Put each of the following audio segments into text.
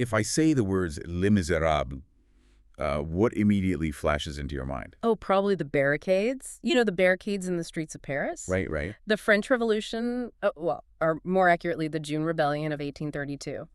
if I say the words Les Misérables, what immediately flashes into your mind? Oh, probably the barricades. You know, the barricades in the streets of Paris? Right, right. The French Revolution, or more accurately, the June Rebellion of 1832.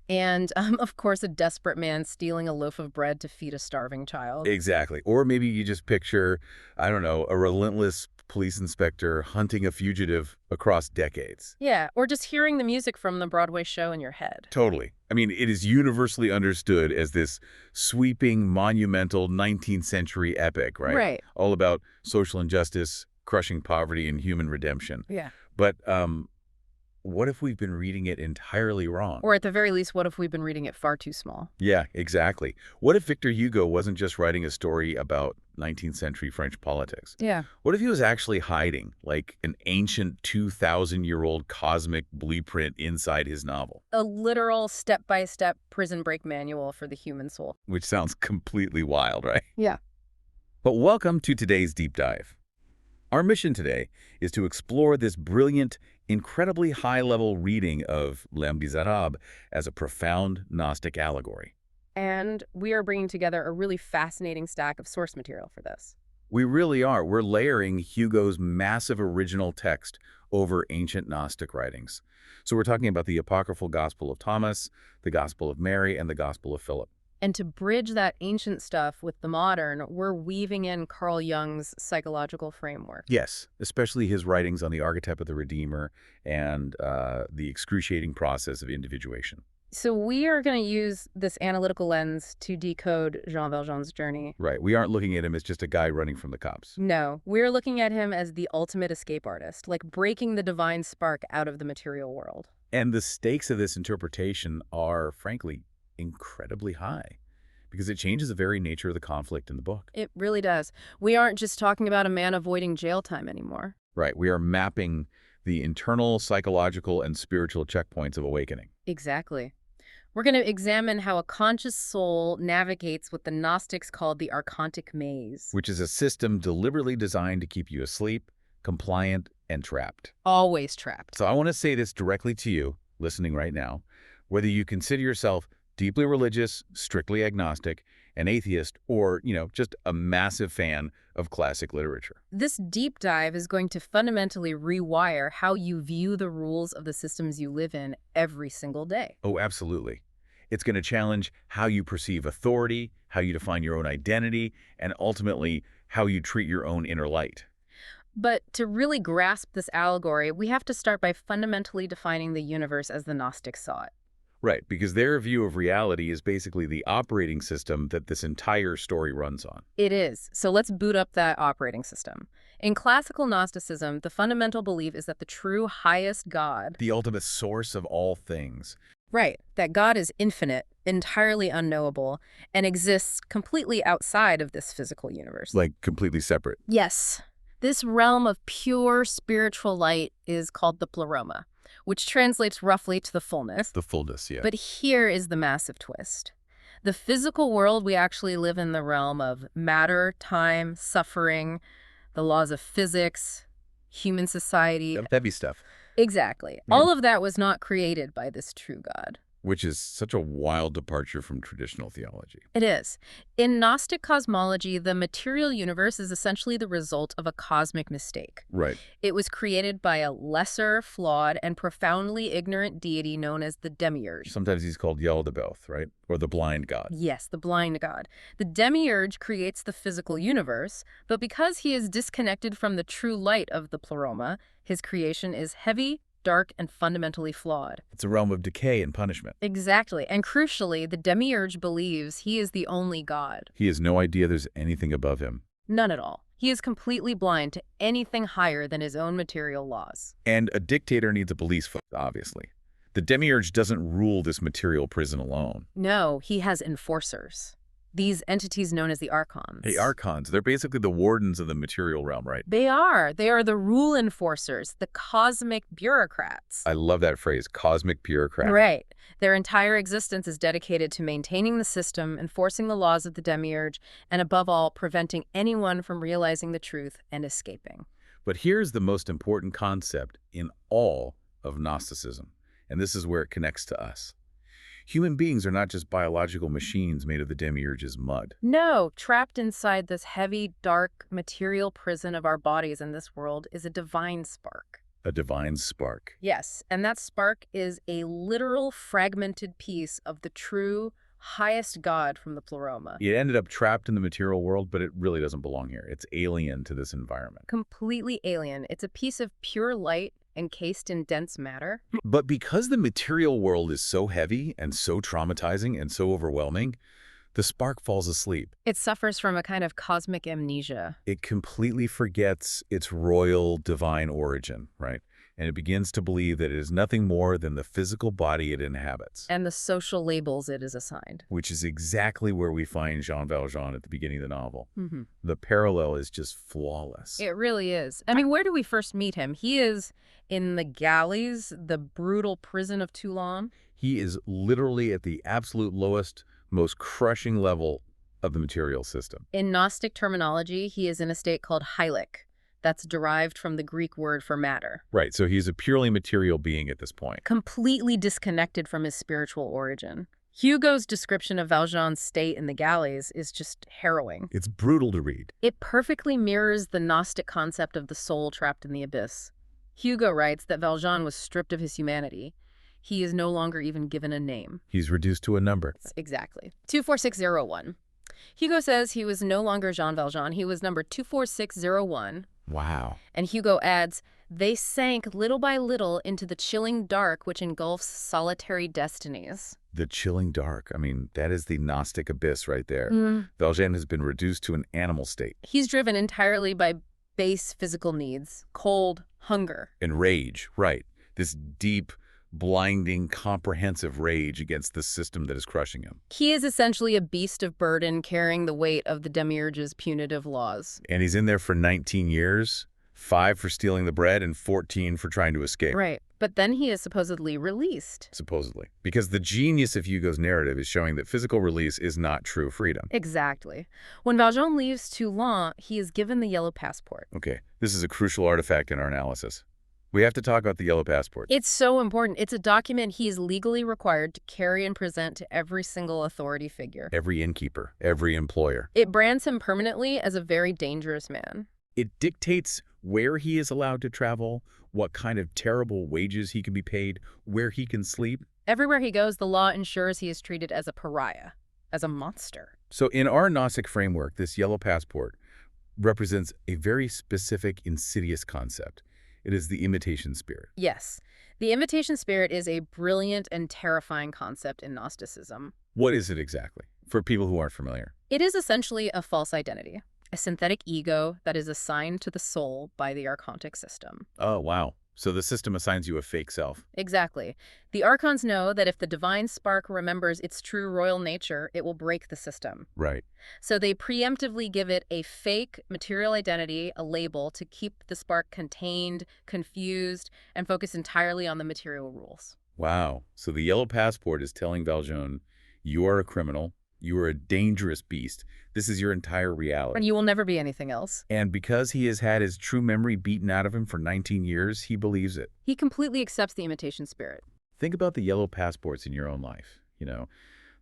And, of course, a desperate man stealing a loaf of bread to feed a starving child. Exactly. Or maybe you just picture, I don't know, a relentless police inspector hunting a fugitive across decades. Yeah, or just hearing the music from the Broadway show in your head. Totally. I mean, it is universally understood as this sweeping, monumental 19th century epic, right? Right. All about social injustice, crushing poverty, and human redemption. Yeah. But what if we've been reading it entirely wrong? Or at the very least, what if we've been reading it far too small? Yeah, exactly. What if Victor Hugo wasn't just writing a story about 19th century French politics? Yeah. What if he was actually hiding, like an ancient 2,000-year-old cosmic blueprint inside his novel? A literal step-by-step prison break manual for the human soul. Which sounds completely wild, right? Yeah. But welcome to today's deep dive. Our mission today is to explore this brilliant, incredibly high-level reading of Les Misérables as a profound Gnostic allegory. And we are bringing together a really fascinating stack of source material for this. We really are. We're layering Hugo's massive original text over ancient Gnostic writings. So we're talking about the apocryphal Gospel of Thomas, the Gospel of Mary, and the Gospel of Philip. And to bridge that ancient stuff with the modern, we're weaving in Carl Jung's psychological framework. Yes, especially his writings on the archetype of the Redeemer and the excruciating process of individuation. So we are going to use this analytical lens to decode Jean Valjean's journey. Right. We aren't looking at him as just a guy running from the cops. No, we're looking at him as the ultimate escape artist, like breaking the divine spark out of the material world. And the stakes of this interpretation are, frankly, incredibly high because it changes the very nature of the conflict in the book. It really does. We aren't just talking about a man avoiding jail time anymore. Right. We are mapping the internal, psychological, and spiritual checkpoints of awakening. Exactly. We're going to examine how a conscious soul navigates what the Gnostics called the Archontic maze. Which is a system deliberately designed to keep you asleep, compliant, and trapped. Always trapped. So I want to say this directly to you, listening right now. Whether you consider yourself deeply religious, strictly agnostic, an atheist, or, just a massive fan of classic literature. This deep dive is going to fundamentally rewire how you view the rules of the systems you live in every single day. Oh, absolutely. It's going to challenge how you perceive authority, how you define your own identity, and ultimately how you treat your own inner light. But to really grasp this allegory, we have to start by fundamentally defining the universe as the Gnostics saw it. Right, because their view of reality is basically the operating system that this entire story runs on. It is. So let's boot up that operating system. In classical Gnosticism, the fundamental belief is that the true highest God, the ultimate source of all things. Right, that God is infinite, entirely unknowable, and exists completely outside of this physical universe. Like completely separate. Yes. This realm of pure spiritual light is called the pleroma, which translates roughly to the fullness. The fullness, yeah. But here is the massive twist. The physical world, we actually live in the realm of matter, time, suffering, the laws of physics, human society. Heavy stuff. Exactly. Yeah. All of that was not created by this true God. Which is such a wild departure from traditional theology. It is. In Gnostic cosmology, the material universe is essentially the result of a cosmic mistake. Right. It was created by a lesser, flawed, and profoundly ignorant deity known as the Demiurge. Sometimes he's called Yaldabaoth, right? Or the blind god. Yes, the blind god. The Demiurge creates the physical universe, but because he is disconnected from the true light of the pleroma, his creation is heavy, dark, and fundamentally flawed. It's a realm of decay and punishment. Exactly. And crucially, the Demiurge believes he is the only God. He has no idea there's anything above him. None at all. He is completely blind to anything higher than his own material laws. And a dictator needs a police force, obviously. The Demiurge doesn't rule this material prison alone. No, he has enforcers. These entities known as the Archons. The Archons, they're basically the wardens of the material realm, right? They are. They are the rule enforcers, the cosmic bureaucrats. I love that phrase, cosmic bureaucrat. Right. Their entire existence is dedicated to maintaining the system, enforcing the laws of the Demiurge, and above all, preventing anyone from realizing the truth and escaping. But here's the most important concept in all of Gnosticism, and this is where it connects to us. Human beings are not just biological machines made of the Demiurge's mud. No, trapped inside this heavy, dark, material prison of our bodies in this world is a divine spark. A divine spark. Yes, and that spark is a literal fragmented piece of the true, highest God from the Pleroma. It ended up trapped in the material world, but it really doesn't belong here. It's alien to this environment. Completely alien. It's a piece of pure light encased in dense matter. But because the material world is so heavy and so traumatizing and so overwhelming, the spark falls asleep. It suffers from a kind of cosmic amnesia. It completely forgets its royal divine origin, right? And it begins to believe that it is nothing more than the physical body it inhabits. And the social labels it is assigned. Which is exactly where we find Jean Valjean at the beginning of the novel. Mm-hmm. The parallel is just flawless. It really is. I mean, where do we first meet him? He is in the galleys, the brutal prison of Toulon. He is literally at the absolute lowest, most crushing level of the material system. In Gnostic terminology, he is in a state called hylic. That's derived from the Greek word for matter. Right, so he's a purely material being at this point. Completely disconnected from his spiritual origin. Hugo's description of Valjean's state in the galleys is just harrowing. It's brutal to read. It perfectly mirrors the Gnostic concept of the soul trapped in the abyss. Hugo writes that Valjean was stripped of his humanity. He is no longer even given a name. He's reduced to a number. Exactly. 24601. Hugo says he was no longer Jean Valjean. He was number 24601. Wow. And Hugo adds, they sank little by little into the chilling dark which engulfs solitary destinies. The chilling dark. I mean, that is the Gnostic abyss right there. Valjean has been reduced to an animal state. He's driven entirely by base physical needs, cold, hunger. And rage, right. This deep, blinding, comprehensive rage against the system that is crushing him. He is essentially a beast of burden carrying the weight of the Demiurge's punitive laws. And he's in there for 19 years, 5 for stealing the bread and 14 for trying to escape. Right. But then he is supposedly released. Supposedly. Because the genius of Hugo's narrative is showing that physical release is not true freedom. Exactly. When Valjean leaves Toulon, he is given the yellow passport. Okay, this is a crucial artifact in our analysis. We have to talk about the yellow passport. It's so important. It's a document he is legally required to carry and present to every single authority figure. Every innkeeper, every employer. It brands him permanently as a very dangerous man. It dictates where he is allowed to travel, what kind of terrible wages he can be paid, where he can sleep. Everywhere he goes, the law ensures he is treated as a pariah, as a monster. So in our Gnostic framework, this yellow passport represents a very specific, insidious concept. It is the imitation spirit. Yes. The imitation spirit is a brilliant and terrifying concept in Gnosticism. What is it exactly, for people who aren't familiar? It is essentially a false identity, a synthetic ego that is assigned to the soul by the Archontic system. Oh, wow. So the system assigns you a fake self. Exactly. The Archons know that if the divine spark remembers its true royal nature, it will break the system. Right. So they preemptively give it a fake material identity, a label, to keep the spark contained, confused, and focus entirely on the material rules. Wow. So the yellow passport is telling Valjean, you are a criminal, you are a dangerous beast. This is your entire reality. And you will never be anything else. And because he has had his true memory beaten out of him for 19 years, he believes it. He completely accepts the imitation spirit. Think about the yellow passports in your own life. You know,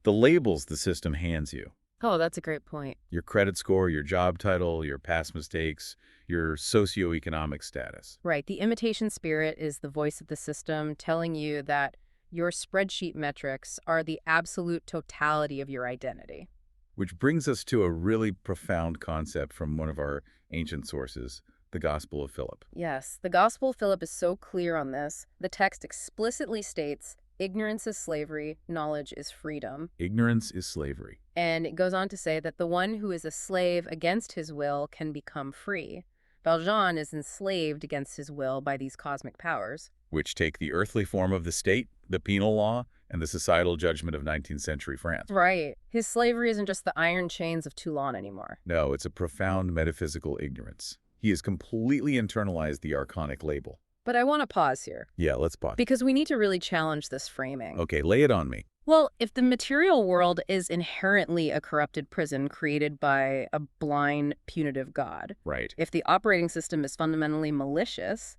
the labels the system hands you. Oh, that's a great point. Your credit score, your job title, your past mistakes, your socioeconomic status. Right. The imitation spirit is the voice of the system telling you that your spreadsheet metrics are the absolute totality of your identity. Which brings us to a really profound concept from one of our ancient sources, the Gospel of Philip. Yes, the Gospel of Philip is so clear on this. The text explicitly states, ignorance is slavery, knowledge is freedom. Ignorance is slavery. And it goes on to say that the one who is a slave against his will can become free. Valjean is enslaved against his will by these cosmic powers. Which take the earthly form of the state, the penal law, and the societal judgment of 19th century France. Right. His slavery isn't just the iron chains of Toulon anymore. No, it's a profound metaphysical ignorance. He has completely internalized the archonic label. But I want to pause here. Yeah, let's pause. Because we need to really challenge this framing. Okay, lay it on me. Well, if the material world is inherently a corrupted prison created by a blind, punitive God, Right. if the operating system is fundamentally malicious,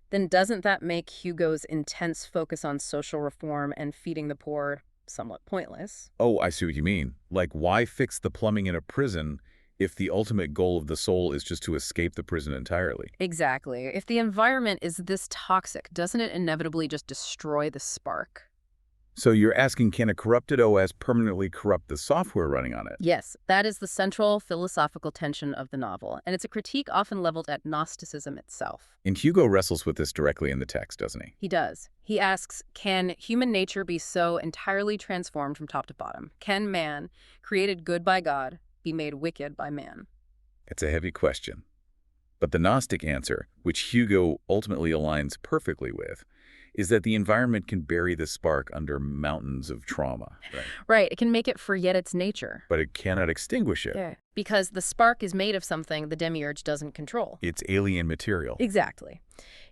then doesn't that make Hugo's intense focus on social reform and feeding the poor somewhat pointless. Oh, I see what you mean. Like, why fix the plumbing in a prison if the ultimate goal of the soul is just to escape the prison entirely? Exactly. If the environment is this toxic, doesn't it inevitably just destroy the spark? So you're asking, can a corrupted OS permanently corrupt the software running on it? Yes, that is the central philosophical tension of the novel, and it's a critique often leveled at Gnosticism itself. And Hugo wrestles with this directly in the text, doesn't he? He does. He asks, can human nature be so entirely transformed from top to bottom? Can man, created good by God, be made wicked by man? It's a heavy question. But the Gnostic answer, which Hugo ultimately aligns perfectly with, is that the environment can bury the spark under mountains of trauma. Right, it can make it forget its nature. But it cannot extinguish it. Yeah. Because the spark is made of something the Demiurge doesn't control. It's alien material. Exactly.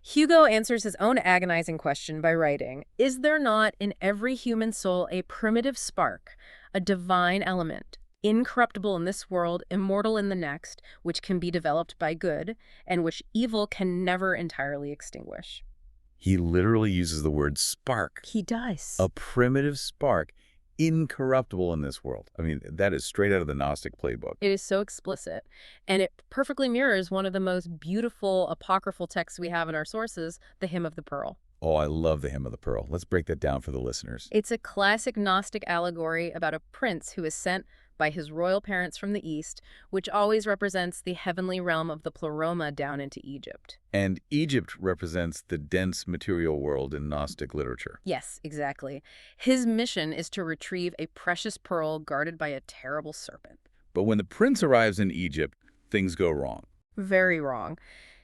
Hugo answers his own agonizing question by writing, is there not in every human soul a primitive spark, a divine element, incorruptible in this world, immortal in the next, which can be developed by good, and which evil can never entirely extinguish? He literally uses the word spark. He does. A primitive spark, incorruptible in this world. I mean, that is straight out of the Gnostic playbook. It is so explicit, and it perfectly mirrors one of the most beautiful apocryphal texts we have in our sources, the Hymn of the Pearl. Oh, I love the Hymn of the Pearl. Let's break that down for the listeners. It's a classic Gnostic allegory about a prince who is sent by his royal parents from the east, which always represents the heavenly realm of the Pleroma down into Egypt. And Egypt represents the dense material world in Gnostic literature. Yes, exactly. His mission is to retrieve a precious pearl guarded by a terrible serpent. But when the prince arrives in Egypt, things go wrong. Very wrong.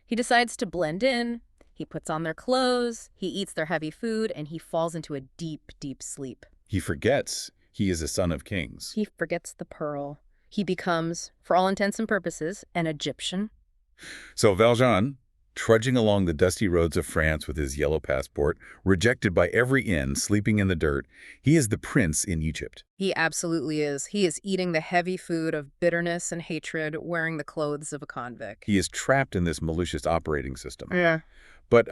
He decides to blend in, he puts on their clothes, he eats their heavy food, and he falls into a deep, deep sleep. He forgets he is a son of kings. He forgets the pearl. He becomes, for all intents and purposes, an Egyptian. So Valjean, trudging along the dusty roads of France with his yellow passport, rejected by every inn, sleeping in the dirt, he is the prince in Egypt. He absolutely is. He is eating the heavy food of bitterness and hatred, wearing the clothes of a convict. He is trapped in this malicious operating system. Yeah. But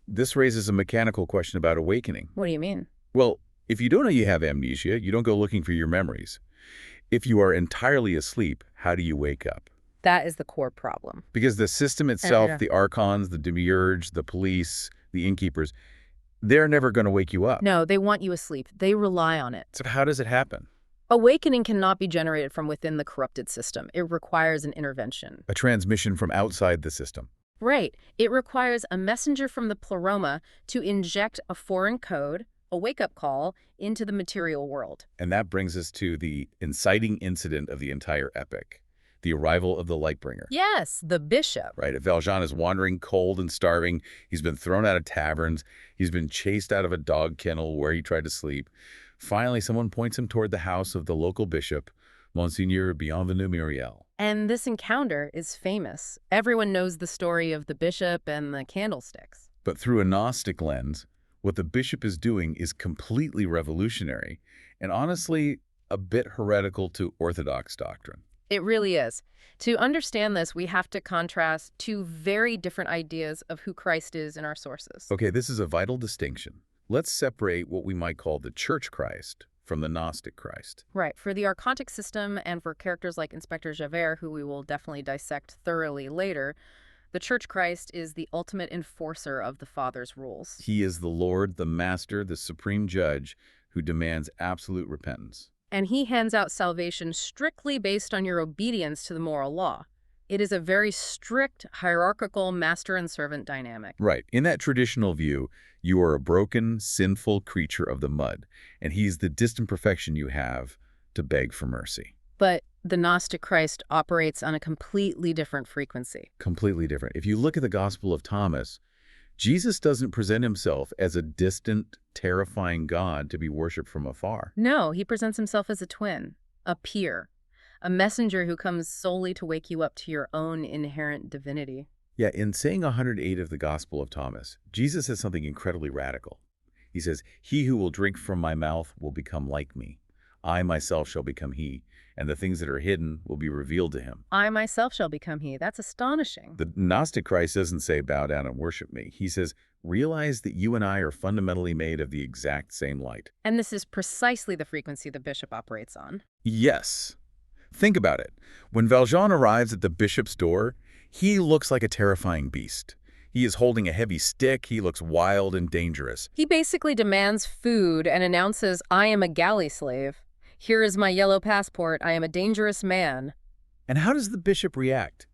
this raises a mechanical question about awakening. What do you mean? Well, if you don't know you have amnesia, you don't go looking for your memories. If you are entirely asleep, how do you wake up? That is the core problem. Because the system itself, Yeah. the Archons, the Demiurge, the police, the innkeepers, they're never going to wake you up. No, they want you asleep. They rely on it. So how does it happen? Awakening cannot be generated from within the corrupted system. It requires an intervention. A transmission from outside the system. Right. It requires a messenger from the Pleroma to inject a foreign code, a wake-up call, into the material world. And that brings us to the inciting incident of the entire epic, the arrival of the Lightbringer. Yes, the bishop. Right, if Valjean is wandering cold and starving, he's been thrown out of taverns, he's been chased out of a dog kennel where he tried to sleep. Finally, someone points him toward the house of the local bishop, Monseigneur Bienvenu Muriel. And this encounter is famous. Everyone knows the story of the bishop and the candlesticks. But through a Gnostic lens, what the bishop is doing is completely revolutionary and honestly a bit heretical to Orthodox doctrine. It really is. To understand this, we have to contrast two very different ideas of who Christ is in our sources. Okay, this is a vital distinction. Let's separate what we might call the Church Christ from the Gnostic Christ. Right. For the Archontic system and for characters like Inspector Javert, who we will definitely dissect thoroughly later, the Church Christ is the ultimate enforcer of the Father's rules. He is the Lord, the Master, the Supreme Judge who demands absolute repentance. And he hands out salvation strictly based on your obedience to the moral law. It is a very strict, hierarchical master and servant dynamic. Right. In that traditional view, you are a broken, sinful creature of the mud, and he's the distant perfection you have to beg for mercy. But the Gnostic Christ operates on a completely different frequency. Completely different. If you look at the Gospel of Thomas, Jesus doesn't present himself as a distant, terrifying God to be worshipped from afar. No, he presents himself as a twin, a peer, a messenger who comes solely to wake you up to your own inherent divinity. Yeah, in saying 108 of the Gospel of Thomas, Jesus says something incredibly radical. He says, "He who will drink from my mouth will become like me. I myself shall become he, and the things that are hidden will be revealed to him. I myself shall become he. That's astonishing. The Gnostic Christ doesn't say, bow down and worship me. He says, realize that you and I are fundamentally made of the exact same light. And this is precisely the frequency the bishop operates on. Yes. Think about it. When Valjean arrives at the bishop's door, he looks like a terrifying beast. He is holding a heavy stick. He looks wild and dangerous. He basically demands food and announces, I am a galley slave. Here is my yellow passport. I am a dangerous man. And how does the bishop react?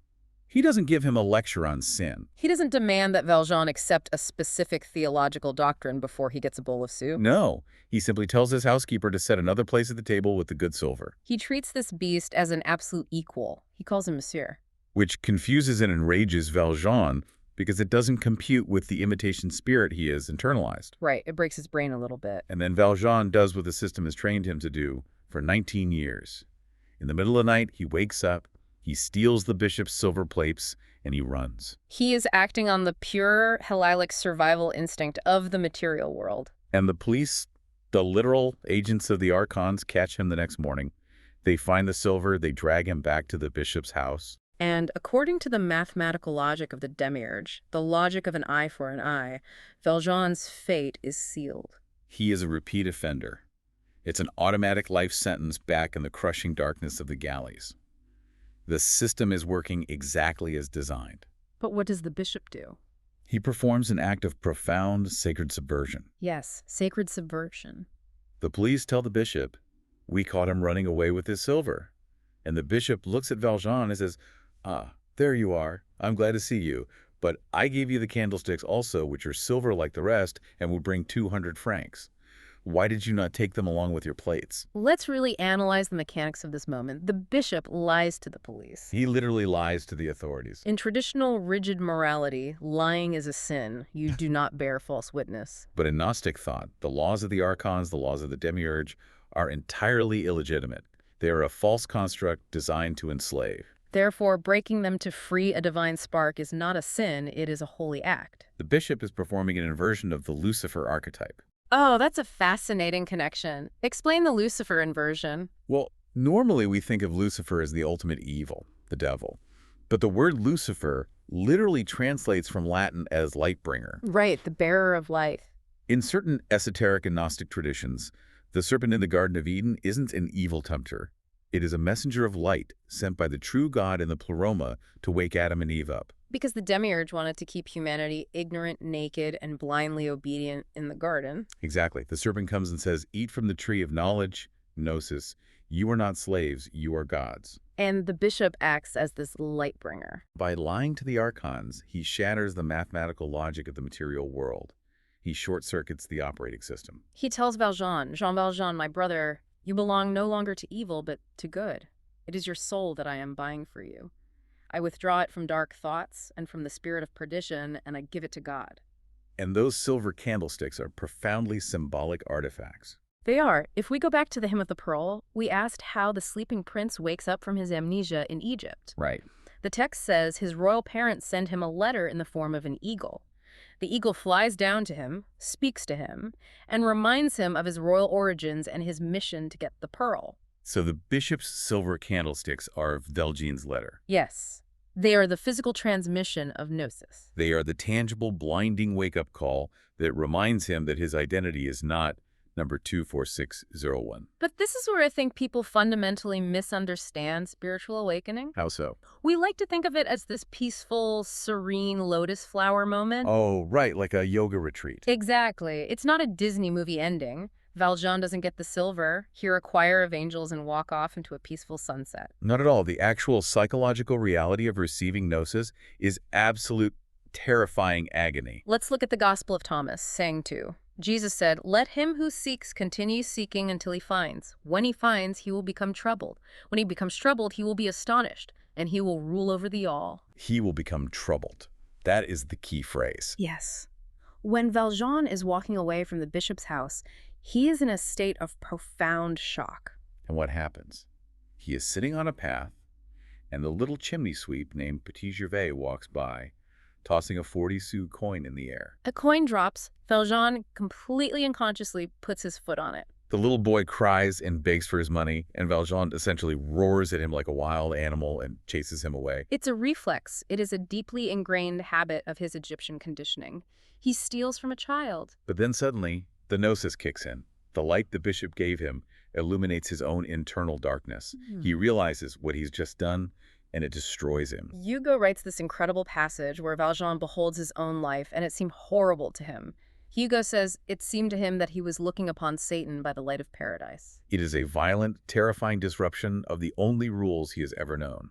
He doesn't give him a lecture on sin. He doesn't demand that Valjean accept a specific theological doctrine before he gets a bowl of soup. No, he simply tells his housekeeper to set another place at the table with the good silver. He treats this beast as an absolute equal. He calls him monsieur. Which confuses and enrages Valjean because it doesn't compute with the imitation spirit he has internalized. Right, it breaks his brain a little bit. And then Valjean does what the system has trained him to do for 19 years. In the middle of the night, he wakes up, he steals the bishop's silver plates, and he runs. He is acting on the pure Hellenic survival instinct of the material world. And the police, the literal agents of the Archons, catch him the next morning. They find the silver, they drag him back to the bishop's house. And according to the mathematical logic of the Demiurge, the logic of an eye for an eye, Valjean's fate is sealed. He is a repeat offender. It's an automatic life sentence back in the crushing darkness of the galleys. The system is working exactly as designed. But what does the bishop do? He performs an act of profound sacred subversion. Yes, sacred subversion. The police tell the bishop, we caught him running away with his silver. And the bishop looks at Valjean and says, there you are. I'm glad to see you. But I gave you the candlesticks also, which are silver like the rest, and would bring 200 francs. Why did you not take them along with your plates? Let's really analyze the mechanics of this moment. The bishop lies to the police. He literally lies to the authorities. In traditional rigid morality, lying is a sin. You do not bear false witness. But in Gnostic thought, the laws of the Archons, the laws of the Demiurge, are entirely illegitimate. They are a false construct designed to enslave. Therefore, breaking them to free a divine spark is not a sin, it is a holy act. The bishop is performing an inversion of the Lucifer archetype. Oh, that's a fascinating connection. Explain the Lucifer inversion. Well, normally we think of Lucifer as the ultimate evil, the devil. But the word Lucifer literally translates from Latin as lightbringer. Right, the bearer of light. In certain esoteric and Gnostic traditions, the serpent in the Garden of Eden isn't an evil tempter. It is a messenger of light sent by the true God in the pleroma to wake Adam and Eve up. Because the Demiurge wanted to keep humanity ignorant, naked, and blindly obedient in the garden. Exactly. The serpent comes and says, eat from the tree of knowledge, gnosis. You are not slaves, you are gods. And the bishop acts as this light bringer. By lying to the Archons, he shatters the mathematical logic of the material world. He short-circuits the operating system. He tells Valjean, Jean Valjean, my brother, you belong no longer to evil, but to good. It is your soul that I am buying for you. I withdraw it from dark thoughts and from the spirit of perdition, and I give it to God. And those silver candlesticks are profoundly symbolic artifacts. They are. If we go back to the Hymn of the Pearl, we asked how the sleeping prince wakes up from his amnesia in Egypt. Right. The text says his royal parents send him a letter in the form of an eagle. The eagle flies down to him, speaks to him, and reminds him of his royal origins and his mission to get the pearl. So the bishop's silver candlesticks are Valjean's letter. Yes. They are the physical transmission of gnosis. They are the tangible, blinding wake-up call that reminds him that his identity is not number 24601. But this is where I think people fundamentally misunderstand spiritual awakening. How so? We like to think of it as this peaceful, serene lotus flower moment. Oh, right, like a yoga retreat. Exactly. It's not a Disney movie ending. Valjean doesn't get the silver, hear a choir of angels, and walk off into a peaceful sunset. Not at all. The actual psychological reality of receiving gnosis is absolute terrifying agony. Let's look at the Gospel of Thomas, saying 2. Jesus said, let him who seeks continue seeking until he finds. When he finds, he will become troubled. When he becomes troubled, he will be astonished, and he will rule over the all. He will become troubled. That is the key phrase. Yes. When Valjean is walking away from the bishop's house, he is in a state of profound shock. And what happens? He is sitting on a path, and the little chimney sweep named Petit Gervais walks by, tossing a 40-sou coin in the air. A coin drops. Valjean completely unconsciously puts his foot on it. The little boy cries and begs for his money, and Valjean essentially roars at him like a wild animal and chases him away. It's a reflex. It is a deeply ingrained habit of his Egyptian conditioning. He steals from a child. But then suddenly, the gnosis kicks in. The light the bishop gave him illuminates his own internal darkness. He realizes what he's just done, and it destroys him. Hugo writes this incredible passage where Valjean beholds his own life, and it seemed horrible to him. Hugo says it seemed to him that he was looking upon Satan by the light of paradise. It is a violent, terrifying disruption of the only rules he has ever known.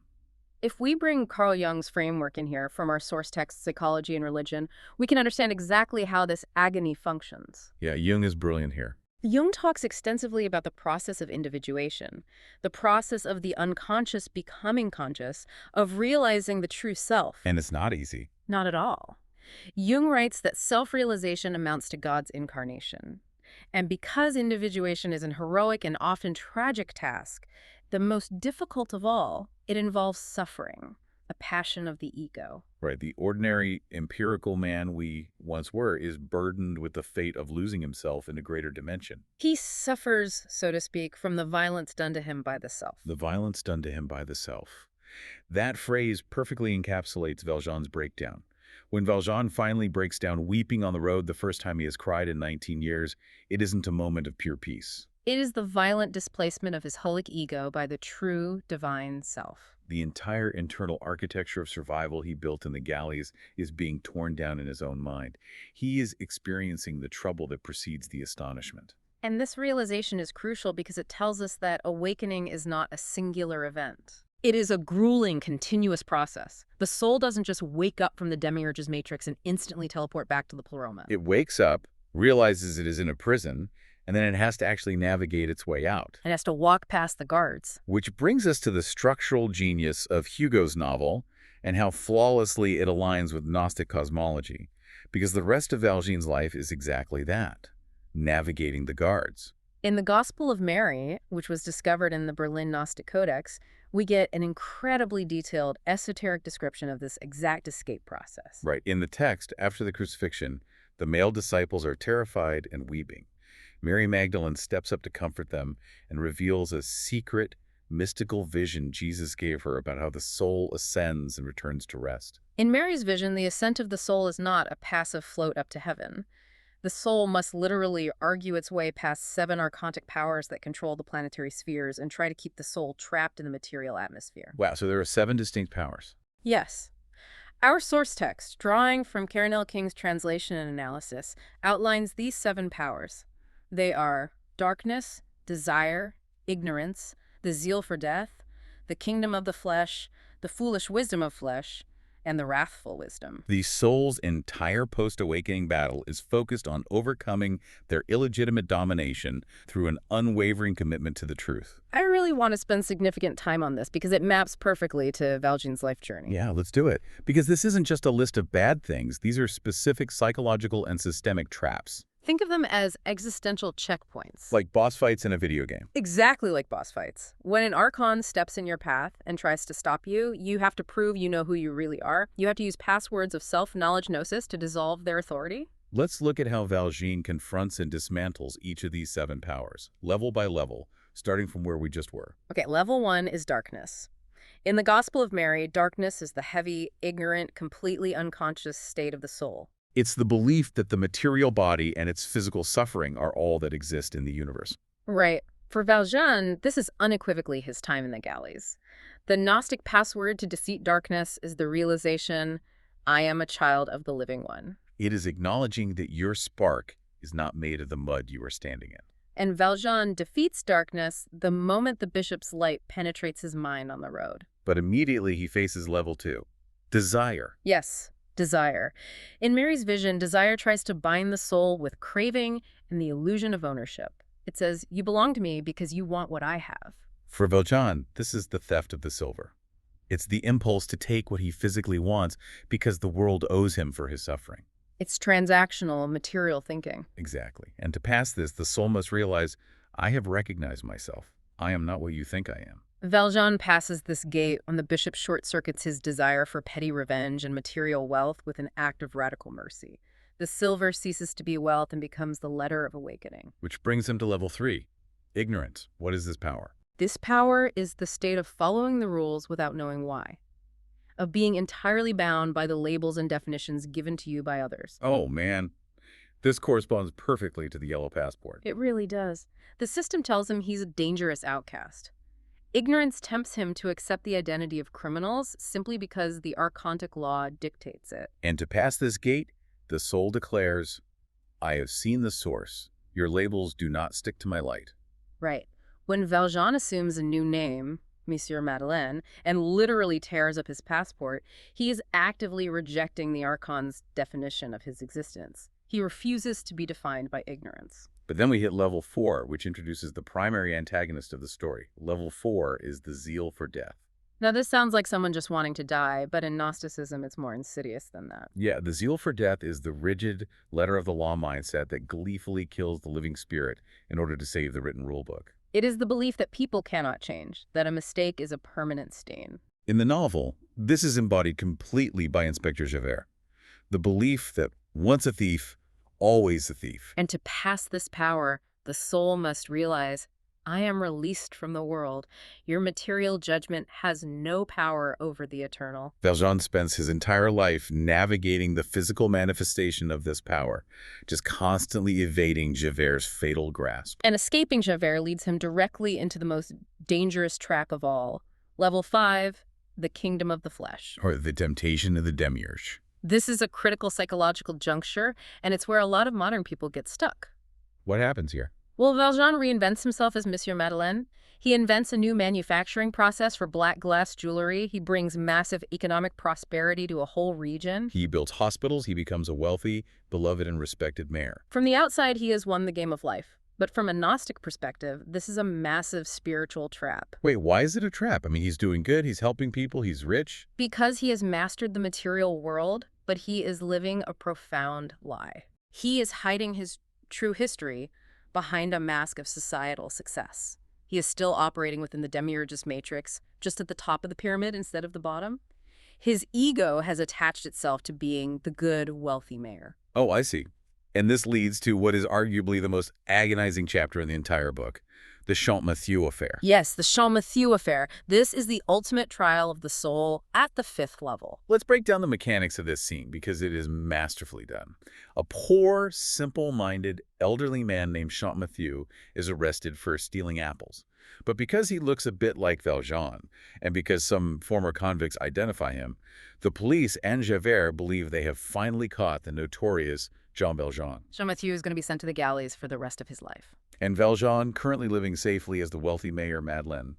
If we bring Carl Jung's framework in here from our source texts, Psychology and Religion, we can understand exactly how this agony functions. Yeah, Jung is brilliant here. Jung talks extensively about the process of individuation, the process of the unconscious becoming conscious, of realizing the true self. And it's not easy. Not at all. Jung writes that self-realization amounts to God's incarnation. And because individuation is an heroic and often tragic task, the most difficult of all, it involves suffering, a passion of the ego. Right, the ordinary empirical man we once were is burdened with the fate of losing himself in a greater dimension. He suffers, so to speak, from the violence done to him by the self. The violence done to him by the self. That phrase perfectly encapsulates Valjean's breakdown. When Valjean finally breaks down weeping on the road the first time he has cried in 19 years, it isn't a moment of pure peace. It is the violent displacement of his holic ego by the true divine self. The entire internal architecture of survival he built in the galleys is being torn down in his own mind. He is experiencing the trouble that precedes the astonishment. And this realization is crucial because it tells us that awakening is not a singular event. It is a grueling, continuous process. The soul doesn't just wake up from the Demiurge's matrix and instantly teleport back to the pleroma. It wakes up, realizes it is in a prison, and then it has to actually navigate its way out. It has to walk past the guards. Which brings us to the structural genius of Hugo's novel and how flawlessly it aligns with Gnostic cosmology, because the rest of Valjean's life is exactly that, navigating the guards. In the Gospel of Mary, which was discovered in the Berlin Gnostic Codex, we get an incredibly detailed, esoteric description of this exact escape process. Right. In the text, after the crucifixion, the male disciples are terrified and weeping. Mary Magdalene steps up to comfort them and reveals a secret, mystical vision Jesus gave her about how the soul ascends and returns to rest. In Mary's vision, the ascent of the soul is not a passive float up to heaven. The soul must literally argue its way past 7 archontic powers that control the planetary spheres and try to keep the soul trapped in the material atmosphere. Wow, so there are 7 distinct powers. Yes. Our source text, drawing from Karen L. King's translation and analysis, outlines these 7 powers. They are darkness, desire, ignorance, the zeal for death, the kingdom of the flesh, the foolish wisdom of flesh, and the wrathful wisdom. The soul's entire post-awakening battle is focused on overcoming their illegitimate domination through an unwavering commitment to the truth. I really want to spend significant time on this because it maps perfectly to Valjean's life journey. Yeah, let's do it. Because this isn't just a list of bad things. These are specific psychological and systemic traps. Think of them as existential checkpoints. Like boss fights in a video game. Exactly like boss fights. When an Archon steps in your path and tries to stop you, you have to prove you know who you really are. You have to use passwords of self-knowledge gnosis to dissolve their authority. Let's look at how Valjean confronts and dismantles each of these 7 powers, level by level, starting from where we just were. Okay, level 1 is darkness. In the Gospel of Mary, darkness is the heavy, ignorant, completely unconscious state of the soul. It's the belief that the material body and its physical suffering are all that exist in the universe. Right. For Valjean, this is unequivocally his time in the galleys. The Gnostic password to defeat darkness is the realization, I am a child of the living one. It is acknowledging that your spark is not made of the mud you are standing in. And Valjean defeats darkness the moment the bishop's light penetrates his mind on the road. But immediately he faces level 2, desire. Yes. Desire. In Mary's vision, desire tries to bind the soul with craving and the illusion of ownership. It says, you belong to me because you want what I have. For Valjean, this is the theft of the silver. It's the impulse to take what he physically wants because the world owes him for his suffering. It's transactional, material thinking. Exactly. And to pass this, the soul must realize, I have recognized myself. I am not what you think I am. Valjean passes this gate when the bishop short-circuits his desire for petty revenge and material wealth with an act of radical mercy. The silver ceases to be wealth and becomes the letter of awakening. Which brings him to level 3. Ignorance. What is this power? This power is the state of following the rules without knowing why, of being entirely bound by the labels and definitions given to you by others. Oh, man. This corresponds perfectly to the yellow passport. It really does. The system tells him he's a dangerous outcast. Ignorance tempts him to accept the identity of criminals simply because the archontic law dictates it. And to pass this gate, the soul declares, I have seen the source. Your labels do not stick to my light. Right. When Valjean assumes a new name, Monsieur Madeleine, and literally tears up his passport, he is actively rejecting the Archon's definition of his existence. He refuses to be defined by ignorance. But then we hit level 4, which introduces the primary antagonist of the story. Level 4 is the zeal for death. Now, this sounds like someone just wanting to die, but in Gnosticism, it's more insidious than that. Yeah, the zeal for death is the rigid, letter-of-the-law mindset that gleefully kills the living spirit in order to save the written rulebook. It is the belief that people cannot change, that a mistake is a permanent stain. In the novel, this is embodied completely by Inspector Javert. The belief that once a thief, always a thief. And to pass this power, the soul must realize, I am released from the world. Your material judgment has no power over the eternal. Valjean spends his entire life navigating the physical manifestation of this power, just constantly evading Javert's fatal grasp. And escaping Javert leads him directly into the most dangerous trap of all. Level 5, the kingdom of the flesh. Or the temptation of the Demiurge. This is a critical psychological juncture, and it's where a lot of modern people get stuck. What happens here? Well, Valjean reinvents himself as Monsieur Madeleine. He invents a new manufacturing process for black glass jewelry. He brings massive economic prosperity to a whole region. He builds hospitals. He becomes a wealthy, beloved, and respected mayor. From the outside, he has won the game of life. But from a Gnostic perspective, this is a massive spiritual trap. Wait, why is it a trap? I mean, he's doing good. He's helping people. He's rich. Because he has mastered the material world, but he is living a profound lie. He is hiding his true history behind a mask of societal success. He is still operating within the Demiurge's matrix, just at the top of the pyramid instead of the bottom. His ego has attached itself to being the good, wealthy mayor. Oh, I see. And this leads to what is arguably the most agonizing chapter in the entire book, the Champmathieu affair. Yes, the Champmathieu affair. This is the ultimate trial of the soul at the 5th level. Let's break down the mechanics of this scene because it is masterfully done. A poor, simple-minded, elderly man named Champmathieu is arrested for stealing apples. But because he looks a bit like Valjean, and because some former convicts identify him, the police and Javert believe they have finally caught the notorious Jean Valjean. Champmathieu is going to be sent to the galleys for the rest of his life. And Valjean, currently living safely as the wealthy mayor Madeleine,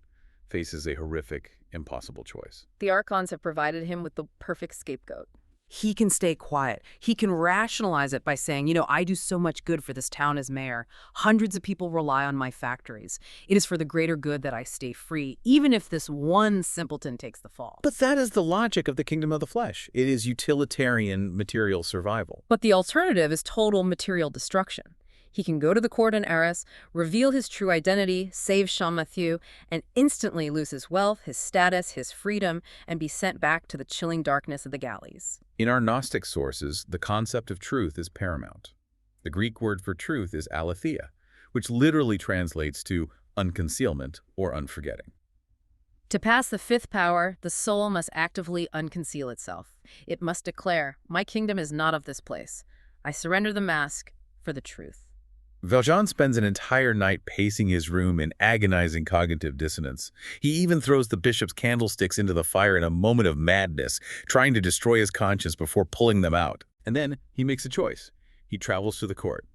faces a horrific, impossible choice. The Archons have provided him with the perfect scapegoat. He can stay quiet. He can rationalize it by saying, I do so much good for this town as mayor. Hundreds of people rely on my factories. It is for the greater good that I stay free, even if this one simpleton takes the fall. But that is the logic of the kingdom of the flesh. It is utilitarian material survival. But the alternative is total material destruction. He can go to the court in Arras, reveal his true identity, save Champmathieu, and instantly lose his wealth, his status, his freedom, and be sent back to the chilling darkness of the galleys. In our Gnostic sources, the concept of truth is paramount. The Greek word for truth is aletheia, which literally translates to unconcealment or unforgetting. To pass the 5th power, the soul must actively unconceal itself. It must declare, my kingdom is not of this place. I surrender the mask for the truth. Valjean spends an entire night pacing his room in agonizing cognitive dissonance. He even throws the bishop's candlesticks into the fire in a moment of madness, trying to destroy his conscience before pulling them out. And then he makes a choice. He travels to the court.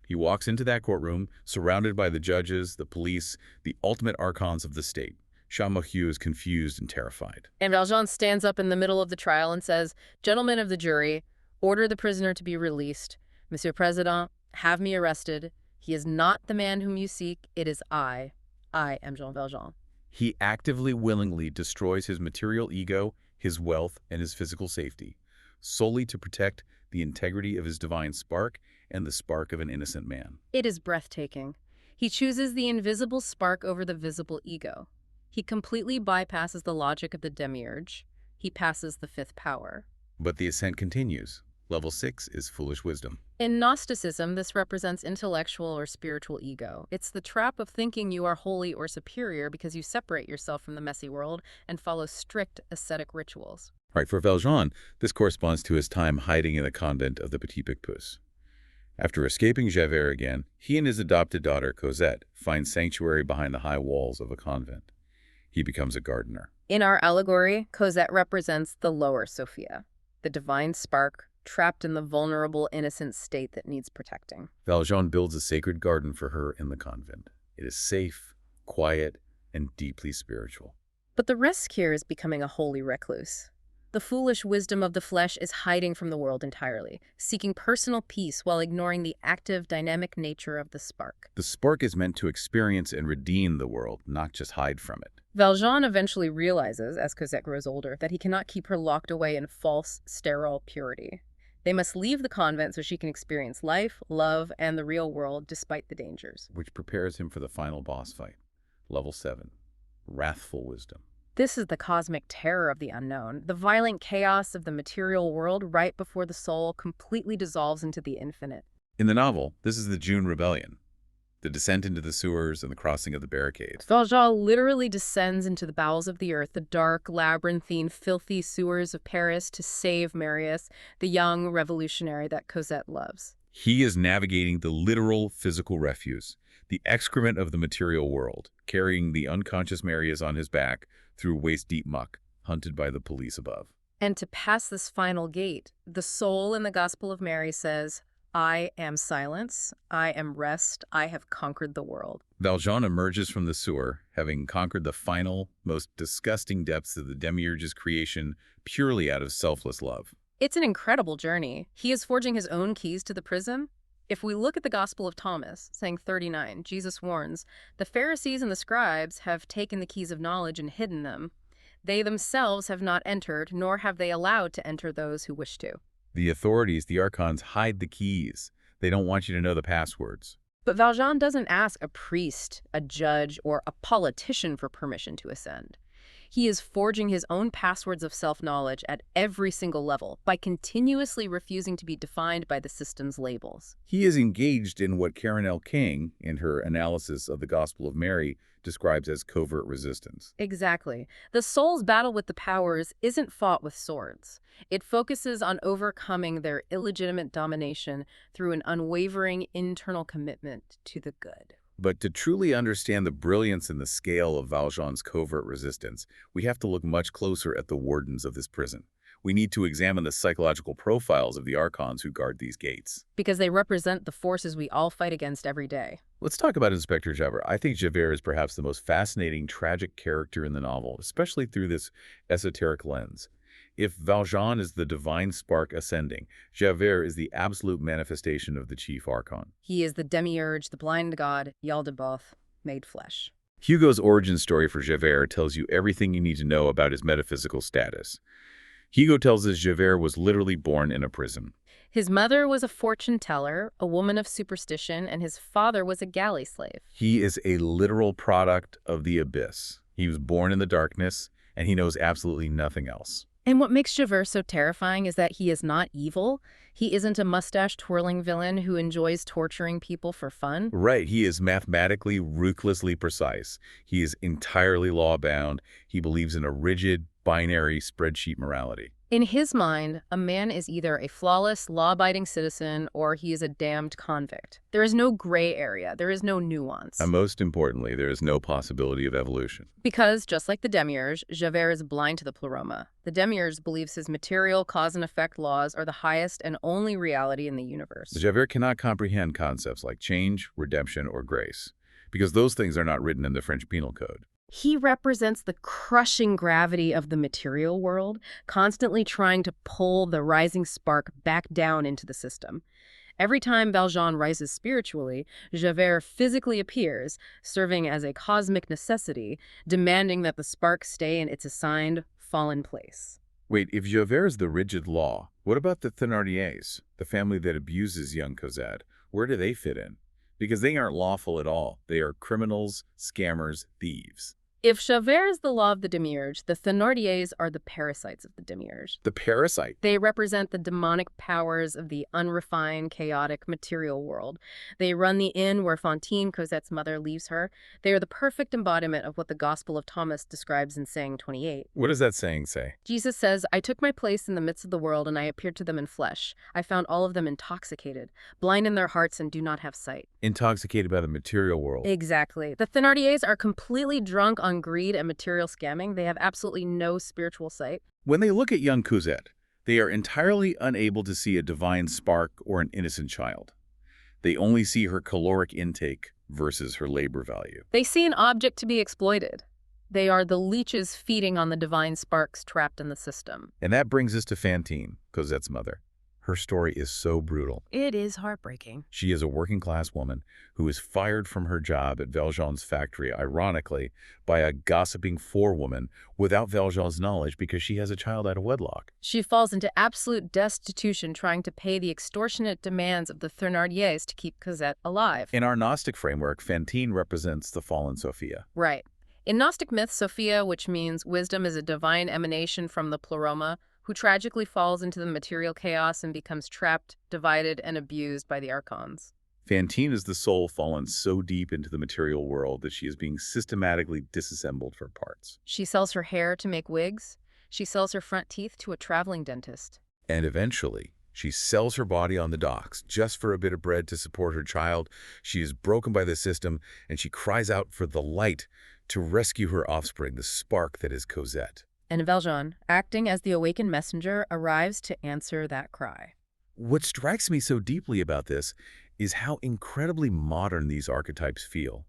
He walks into that courtroom, surrounded by the judges, the police, the ultimate archons of the state. Champmathieu is confused and terrified. And Valjean stands up in the middle of the trial and says, Gentlemen of the jury, order the prisoner to be released. Monsieur President, have me arrested. He is not the man whom you seek. It is I. I am Jean Valjean. He actively, willingly destroys his material ego, his wealth, and his physical safety, solely to protect the integrity of his divine spark and the spark of an innocent man. It is breathtaking. He chooses the invisible spark over the visible ego. He completely bypasses the logic of the Demiurge. He passes the 5th power. But the ascent continues. Level 6 is foolish wisdom. In Gnosticism, this represents intellectual or spiritual ego. It's the trap of thinking you are holy or superior because you separate yourself from the messy world and follow strict ascetic rituals. Right, for Valjean, this corresponds to his time hiding in the convent of the Petit Picpus. After escaping Javert again, he and his adopted daughter, Cosette, find sanctuary behind the high walls of a convent. He becomes a gardener. In our allegory, Cosette represents the lower Sophia, the divine spark trapped in the vulnerable, innocent state that needs protecting. Valjean builds a sacred garden for her in the convent. It is safe, quiet, and deeply spiritual. But the risk here is becoming a holy recluse. The foolish wisdom of the flesh is hiding from the world entirely, seeking personal peace while ignoring the active, dynamic nature of the spark. The spark is meant to experience and redeem the world, not just hide from it. Valjean eventually realizes, as Cosette grows older, that he cannot keep her locked away in false, sterile purity. They must leave the convent so she can experience life, love, and the real world despite the dangers. Which prepares him for the final boss fight. Level 7. Wrathful wisdom. This is the cosmic terror of the unknown, the violent chaos of the material world right before the soul completely dissolves into the infinite. In the novel, this is the June Rebellion, the descent into the sewers and the crossing of the barricades. Valjean literally descends into the bowels of the earth, the dark, labyrinthine, filthy sewers of Paris to save Marius, the young revolutionary that Cosette loves. He is navigating the literal physical refuse, the excrement of the material world, carrying the unconscious Marius on his back through waist-deep muck, hunted by the police above. And to pass this final gate, the soul in the Gospel of Mary says, I am silence, I am rest, I have conquered the world. Valjean emerges from the sewer, having conquered the final, most disgusting depths of the Demiurge's creation purely out of selfless love. It's an incredible journey. He is forging his own keys to the prison. If we look at the Gospel of Thomas, saying 39, Jesus warns, the Pharisees and the scribes have taken the keys of knowledge and hidden them. They themselves have not entered, nor have they allowed to enter those who wish to. The authorities, the Archons, hide the keys. They don't want you to know the passwords. But Valjean doesn't ask a priest, a judge, or a politician for permission to ascend. He is forging his own passwords of self-knowledge at every single level by continuously refusing to be defined by the system's labels. He is engaged in what Karen L. King, in her analysis of the Gospel of Mary, describes as covert resistance. Exactly. The soul's battle with the powers isn't fought with swords. It focuses on overcoming their illegitimate domination through an unwavering internal commitment to the good. But to truly understand the brilliance and the scale of Valjean's covert resistance, we have to look much closer at the wardens of this prison. We need to examine the psychological profiles of the Archons who guard these gates. Because they represent the forces we all fight against every day. Let's talk about Inspector Javert. I think Javert is perhaps the most fascinating, tragic character in the novel, especially through this esoteric lens. If Valjean is the divine spark ascending, Javert is the absolute manifestation of the chief Archon. He is the Demiurge, the blind god, Yaldabaoth, made flesh. Hugo's origin story for Javert tells you everything you need to know about his metaphysical status. Hugo tells us Javert was literally born in a prison. His mother was a fortune teller, a woman of superstition, and his father was a galley slave. He is a literal product of the abyss. He was born in the darkness, and he knows absolutely nothing else. And what makes Javert so terrifying is that he is not evil. He isn't a mustache-twirling villain who enjoys torturing people for fun. Right, he is mathematically, ruthlessly precise. He is entirely law-bound. He believes in a rigid, binary spreadsheet morality. In his mind, a man is either a flawless, law-abiding citizen or he is a damned convict. There is no gray area. There is no nuance. And most importantly, there is no possibility of evolution. Because, just like the Demiurge, Javert is blind to the pleroma. The Demiurge believes his material cause and effect laws are the highest and only reality in the universe. Javert cannot comprehend concepts like change, redemption, or grace, because those things are not written in the French Penal Code. He represents the crushing gravity of the material world, constantly trying to pull the rising spark back down into the system. Every time Valjean rises spiritually, Javert physically appears, serving as a cosmic necessity, demanding that the spark stay in its assigned, fallen place. Wait, if Javert is the rigid law, what about the Thénardiers, the family that abuses young Cosette? Where do they fit in? Because they aren't lawful at all. They are criminals, scammers, thieves. If Javert is the law of the Demiurge, the Thénardiers are the parasites of the Demiurge. The parasite. They represent the demonic powers of the unrefined, chaotic material world. They run the inn where Fantine, Cosette's mother, leaves her. They are the perfect embodiment of what the Gospel of Thomas describes in saying 28. What does that saying say? Jesus says, "I took my place in the midst of the world, and I appeared to them in flesh. I found all of them intoxicated, blind in their hearts and do not have sight." Intoxicated by the material world. Exactly. The Thénardiers are completely drunk on greed and material scamming. They have absolutely no spiritual sight. When they look at young Cosette, they are entirely unable to see a divine spark or an innocent child. They only see her caloric intake versus her labor value. They see an object to be exploited. They are the leeches feeding on the divine sparks trapped in the system. And that brings us to Fantine, Cosette's mother. Her story is so brutal. It is heartbreaking. She is a working-class woman who is fired from her job at Valjean's factory, ironically, by a gossiping forewoman without Valjean's knowledge because she has a child out of wedlock. She falls into absolute destitution trying to pay the extortionate demands of the Thénardiers to keep Cosette alive. In our Gnostic framework, Fantine represents the fallen Sophia. Right. In Gnostic myth, Sophia, which means wisdom, is a divine emanation from the Pleroma, who tragically falls into the material chaos and becomes trapped, divided, and abused by the Archons. Fantine is the soul fallen so deep into the material world that she is being systematically disassembled for parts. She sells her hair to make wigs. She sells her front teeth to a traveling dentist. And eventually, she sells her body on the docks just for a bit of bread to support her child. She is broken by the system, and she cries out for the light to rescue her offspring, the spark that is Cosette. And Valjean, acting as the awakened messenger, arrives to answer that cry. What strikes me so deeply about this is how incredibly modern these archetypes feel.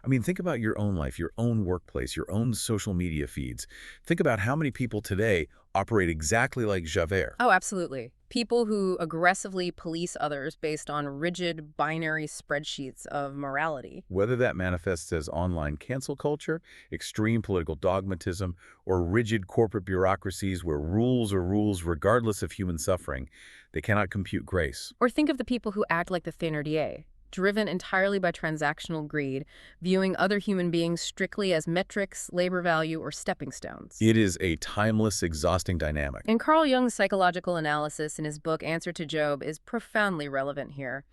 I mean, think about your own life, your own workplace, your own social media feeds. Think about how many people today operate exactly like Javert. Oh, absolutely. People who aggressively police others based on rigid binary spreadsheets of morality. Whether that manifests as online cancel culture, extreme political dogmatism, or rigid corporate bureaucracies where rules are rules regardless of human suffering, they cannot compute grace. Or think of the people who act like the Thénardier, driven entirely by transactional greed, viewing other human beings strictly as metrics, labor value, or stepping stones. It is a timeless, exhausting dynamic. And Carl Jung's psychological analysis in his book Answer to Job is profoundly relevant here.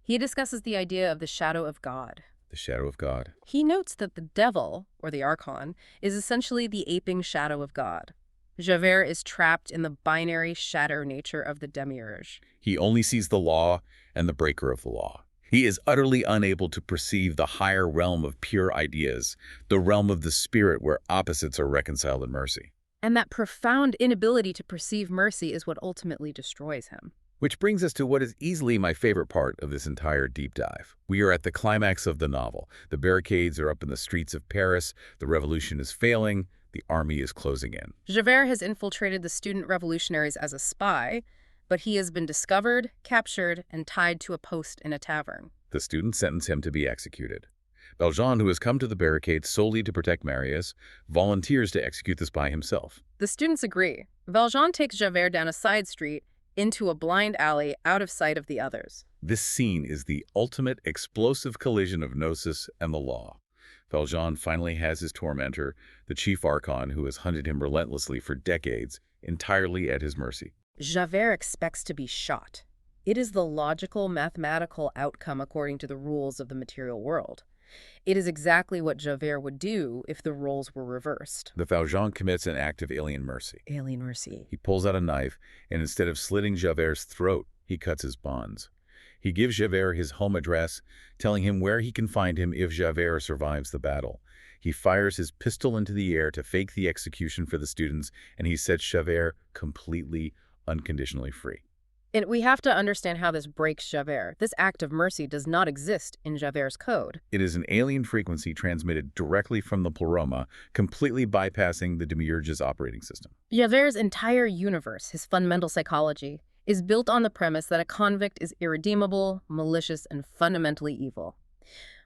He discusses the idea of the shadow of God. The shadow of God. He notes that the devil, or the Archon, is essentially the aping shadow of God. Javert is trapped in the binary shadow nature of the Demiurge. He only sees the law and the breaker of the law. He is utterly unable to perceive the higher realm of pure ideas, the realm of the spirit where opposites are reconciled in mercy. And that profound inability to perceive mercy is what ultimately destroys him. Which brings us to what is easily my favorite part of this entire deep dive. We are at the climax of the novel. The barricades are up in the streets of Paris, the revolution is failing, the army is closing in. Javert has infiltrated the student revolutionaries as a spy, but he has been discovered, captured, and tied to a post in a tavern. The students sentence him to be executed. Valjean, who has come to the barricade solely to protect Marius, volunteers to execute the spy himself. The students agree. Valjean takes Javert down a side street, into a blind alley, out of sight of the others. This scene is the ultimate explosive collision of Gnosis and the law. Valjean finally has his tormentor, the chief Archon, who has hunted him relentlessly for decades, entirely at his mercy. Javert expects to be shot. It is the logical, mathematical outcome according to the rules of the material world. It is exactly what Javert would do if the roles were reversed. The Valjean commits an act of alien mercy. Alien mercy. He pulls out a knife, and instead of slitting Javert's throat, he cuts his bonds. He gives Javert his home address, telling him where he can find him if Javert survives the battle. He fires his pistol into the air to fake the execution for the students, and he sets Javert completely, unconditionally free. And we have to understand how this breaks Javert. This act of mercy does not exist in Javert's code. It is an alien frequency transmitted directly from the Pleroma, completely bypassing the Demiurge's operating system. Javert's entire universe, his fundamental psychology, is built on the premise that a convict is irredeemable, malicious, and fundamentally evil.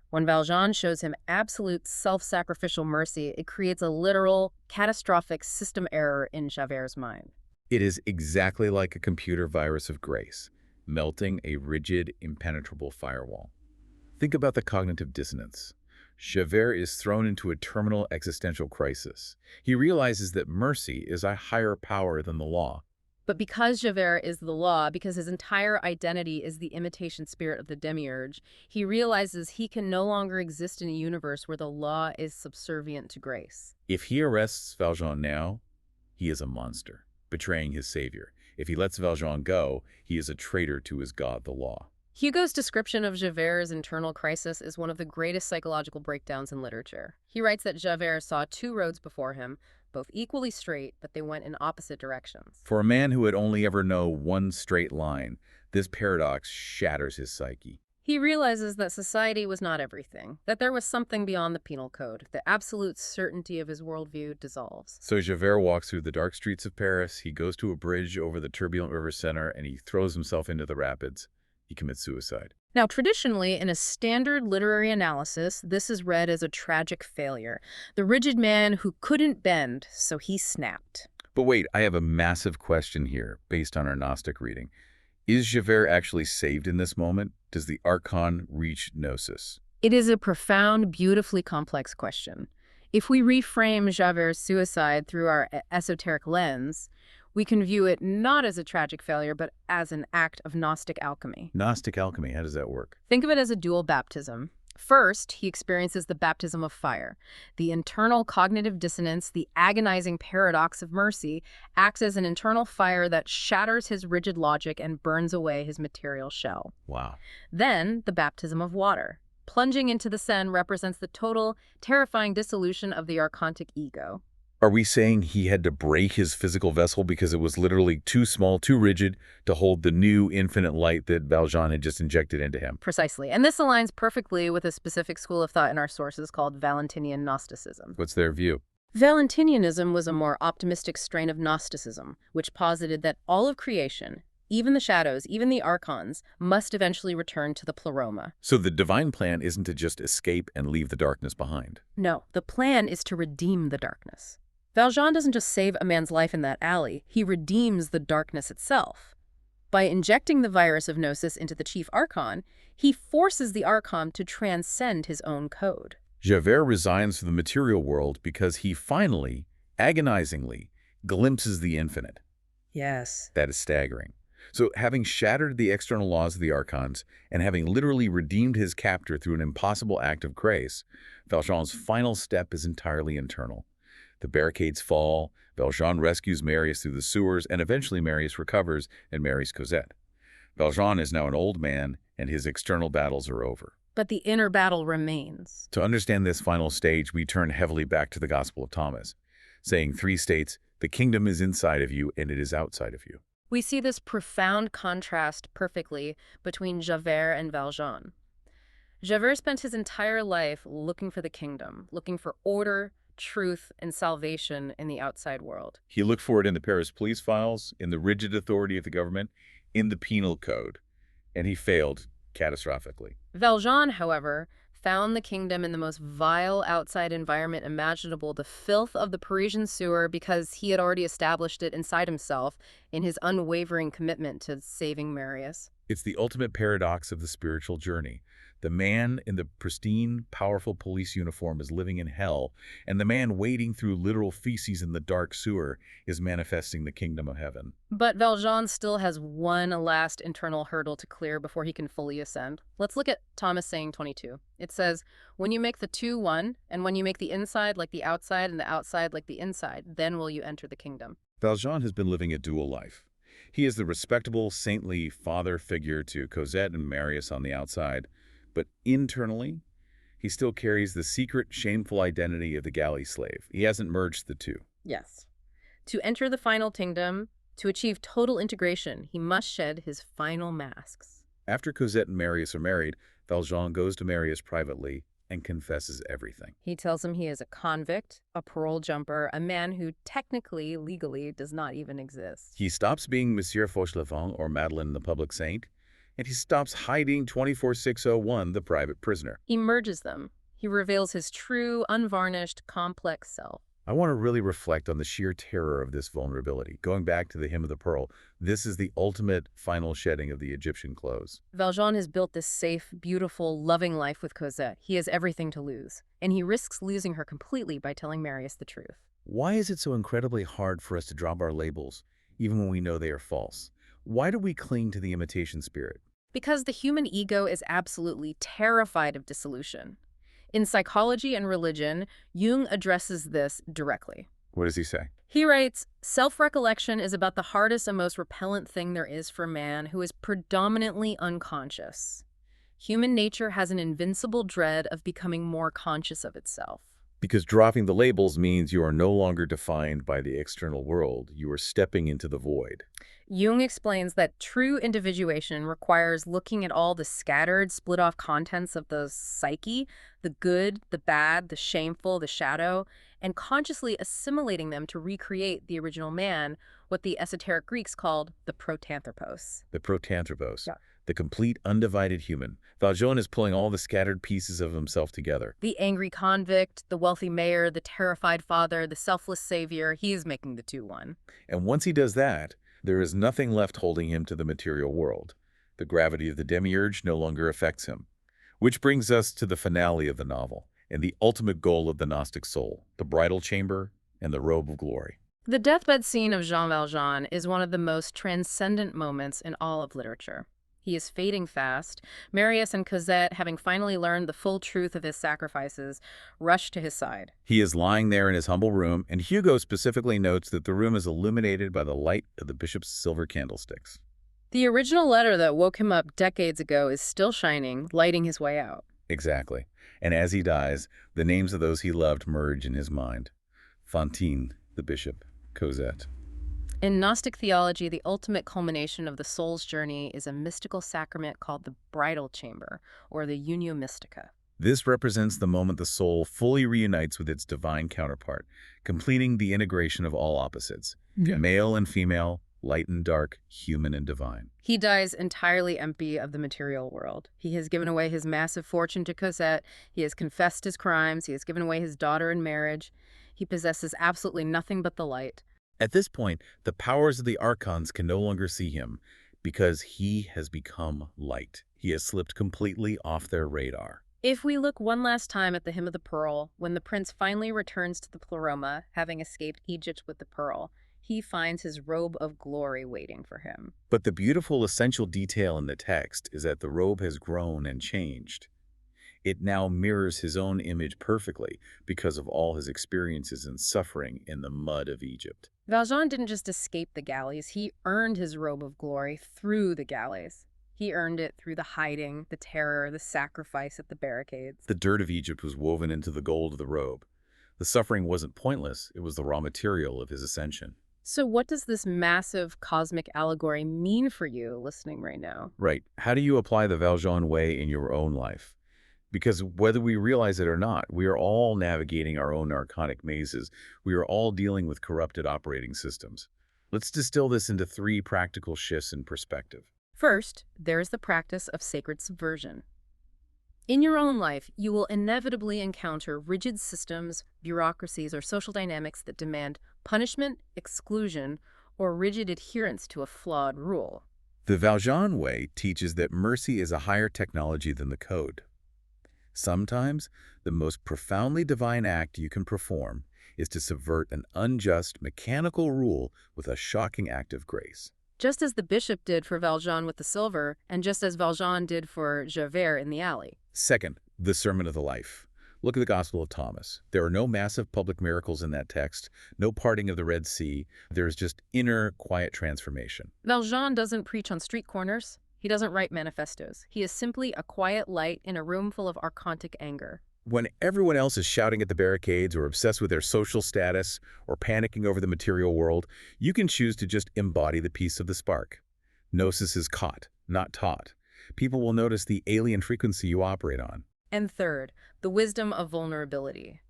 When Valjean shows him absolute self-sacrificial mercy, it creates a literal, catastrophic system error in Javert's mind. It is exactly like a computer virus of grace, melting a rigid, impenetrable firewall. Think about the cognitive dissonance. Javert is thrown into a terminal existential crisis. He realizes that mercy is a higher power than the law. But because Javert is the law, because his entire identity is the imitation spirit of the Demiurge, he realizes he can no longer exist in a universe where the law is subservient to grace. If he arrests Valjean now, he is a monster, betraying his savior. If he lets Valjean go, he is a traitor to his god, the law. Hugo's description of Javert's internal crisis is one of the greatest psychological breakdowns in literature. He writes that Javert saw two roads before him, both equally straight, but they went in opposite directions. For a man who had only ever known one straight line, this paradox shatters his psyche. He realizes that society was not everything, that there was something beyond the penal code. The absolute certainty of his worldview dissolves. So Javert walks through the dark streets of Paris, he goes to a bridge over the turbulent river center, and he throws himself into the rapids. He commits suicide. Now, traditionally, in a standard literary analysis, this is read as a tragic failure. The rigid man who couldn't bend, so he snapped. But wait, I have a massive question here, based on our Gnostic reading. Is Javert actually saved in this moment? Does the Archon reach Gnosis? It is a profound, beautifully complex question. If we reframe Javert's suicide through our esoteric lens, we can view it not as a tragic failure, but as an act of Gnostic alchemy. Gnostic alchemy, how does that work? Think of it as a dual baptism. First, he experiences the baptism of fire. The internal cognitive dissonance, the agonizing paradox of mercy, acts as an internal fire that shatters his rigid logic and burns away his material shell. Wow. Then, the baptism of water. Plunging into the Seine represents the total, terrifying dissolution of the archontic ego. Are we saying he had to break his physical vessel because it was literally too small, too rigid to hold the new infinite light that Valjean had just injected into him? Precisely. And this aligns perfectly with a specific school of thought in our sources called Valentinian Gnosticism. What's their view? Valentinianism was a more optimistic strain of Gnosticism, which posited that all of creation, even the shadows, even the Archons, must eventually return to the pleroma. So the divine plan isn't to just escape and leave the darkness behind. No, the plan is to redeem the darkness. Valjean doesn't just save a man's life in that alley, he redeems the darkness itself. By injecting the virus of Gnosis into the chief Archon, he forces the Archon to transcend his own code. Javert resigns from the material world because he finally, agonizingly, glimpses the infinite. Yes. That is staggering. So having shattered the external laws of the Archons and having literally redeemed his captor through an impossible act of grace, Valjean's final step is entirely internal. The barricades fall, Valjean rescues Marius through the sewers, and eventually Marius recovers and marries Cosette. Valjean is now an old man, and his external battles are over. But the inner battle remains. To understand this final stage, we turn heavily back to the Gospel of Thomas, saying 3 states, the kingdom is inside of you and it is outside of you. We see this profound contrast perfectly between Javert and Valjean. Javert spent his entire life looking for the kingdom, looking for order, truth, and salvation in the outside world. He looked for it in the Paris police files, in the rigid authority of the government, in the penal code, and he failed catastrophically. Valjean, however, found the kingdom in the most vile outside environment imaginable, the filth of the Parisian sewer, because he had already established it inside himself in his unwavering commitment to saving Marius. It's the ultimate paradox of the spiritual journey. The man in the pristine, powerful police uniform is living in hell, and the man wading through literal feces in the dark sewer is manifesting the kingdom of heaven. But Valjean still has one last internal hurdle to clear before he can fully ascend. Let's look at Thomas saying 22. It says, when you make the two one, and when you make the inside like the outside and the outside like the inside, then will you enter the kingdom. Valjean has been living a dual life. He is the respectable, saintly father figure to Cosette and Marius on the outside, but internally, he still carries the secret, shameful identity of the galley slave. He hasn't merged the two. Yes. To enter the final kingdom, to achieve total integration, he must shed his final masks. After Cosette and Marius are married, Valjean goes to Marius privately and confesses everything. He tells him he is a convict, a parole jumper, a man who technically, legally, does not even exist. He stops being Monsieur Fauchelevent or Madeleine the public saint, and he stops hiding 24601, the private prisoner. He merges them. He reveals his true, unvarnished, complex self. I want to really reflect on the sheer terror of this vulnerability. Going back to the Hymn of the Pearl, this is the ultimate final shedding of the Egyptian clothes. Valjean has built this safe, beautiful, loving life with Cosette. He has everything to lose, and he risks losing her completely by telling Marius the truth. Why is it so incredibly hard for us to drop our labels, even when we know they are false? Why do we cling to the imitation spirit? Because the human ego is absolutely terrified of dissolution. In psychology and religion, Jung addresses this directly. What does he say? He writes, self-recollection is about the hardest and most repellent thing there is for man who is predominantly unconscious. Human nature has an invincible dread of becoming more conscious of itself. Because dropping the labels means you are no longer defined by the external world. You are stepping into the void. Jung explains that true individuation requires looking at all the scattered, split-off contents of the psyche, the good, the bad, the shameful, the shadow, and consciously assimilating them to recreate the original man, what the esoteric Greeks called the protanthropos. The protanthropos. Yeah. The complete, undivided human. Valjean is pulling all the scattered pieces of himself together. The angry convict, the wealthy mayor, the terrified father, the selfless savior, he is making the two one. And once he does that, there is nothing left holding him to the material world. The gravity of the Demiurge no longer affects him. Which brings us to the finale of the novel, and the ultimate goal of the Gnostic soul, the bridal chamber and the robe of glory. The deathbed scene of Jean Valjean is one of the most transcendent moments in all of literature. He is fading fast. Marius and Cosette, having finally learned the full truth of his sacrifices, rush to his side. He is lying there in his humble room, and Hugo specifically notes that the room is illuminated by the light of the bishop's silver candlesticks. The original letter that woke him up decades ago is still shining, lighting his way out. Exactly. And as he dies, the names of those he loved merge in his mind. Fantine, the bishop, Cosette. In Gnostic theology, the ultimate culmination of the soul's journey is a mystical sacrament called the bridal chamber, or the unio mystica. This represents the moment the soul fully reunites with its divine counterpart, completing the integration of all opposites, male and female, light and dark, human and divine. He dies entirely empty of the material world. He has given away his massive fortune to Cosette. He has confessed his crimes. He has given away his daughter in marriage. He possesses absolutely nothing but the light. At this point, the powers of the Archons can no longer see him because he has become light. He has slipped completely off their radar. If we look one last time at the Hymn of the Pearl, when the prince finally returns to the Pleroma, having escaped Egypt with the pearl, he finds his robe of glory waiting for him. But the beautiful essential detail in the text is that the robe has grown and changed. It now mirrors his own image perfectly because of all his experiences and suffering in the mud of Egypt. Valjean didn't just escape the galleys, he earned his robe of glory through the galleys. He earned it through the hiding, the terror, the sacrifice at the barricades. The dirt of Egypt was woven into the gold of the robe. The suffering wasn't pointless, it was the raw material of his ascension. So what does this massive cosmic allegory mean for you listening right now? Right. How do you apply the Valjean way in your own life? Because whether we realize it or not, we are all navigating our own archonic mazes. We are all dealing with corrupted operating systems. Let's distill this into 3 practical shifts in perspective. First, there is the practice of sacred subversion. In your own life, you will inevitably encounter rigid systems, bureaucracies, or social dynamics that demand punishment, exclusion, or rigid adherence to a flawed rule. The Valjean way teaches that mercy is a higher technology than the code. Sometimes, the most profoundly divine act you can perform is to subvert an unjust, mechanical rule with a shocking act of grace. Just as the bishop did for Valjean with the silver, and just as Valjean did for Javert in the alley. Second, the sermon of the life. Look at the Gospel of Thomas. There are no massive public miracles in that text, no parting of the Red Sea. There is just inner, quiet transformation. Valjean doesn't preach on street corners. He doesn't write manifestos. He is simply a quiet light in a room full of archontic anger. When everyone else is shouting at the barricades or obsessed with their social status or panicking over the material world, you can choose to just embody the peace of the spark. Gnosis is caught, not taught. People will notice the alien frequency you operate on. And third, the wisdom of vulnerability.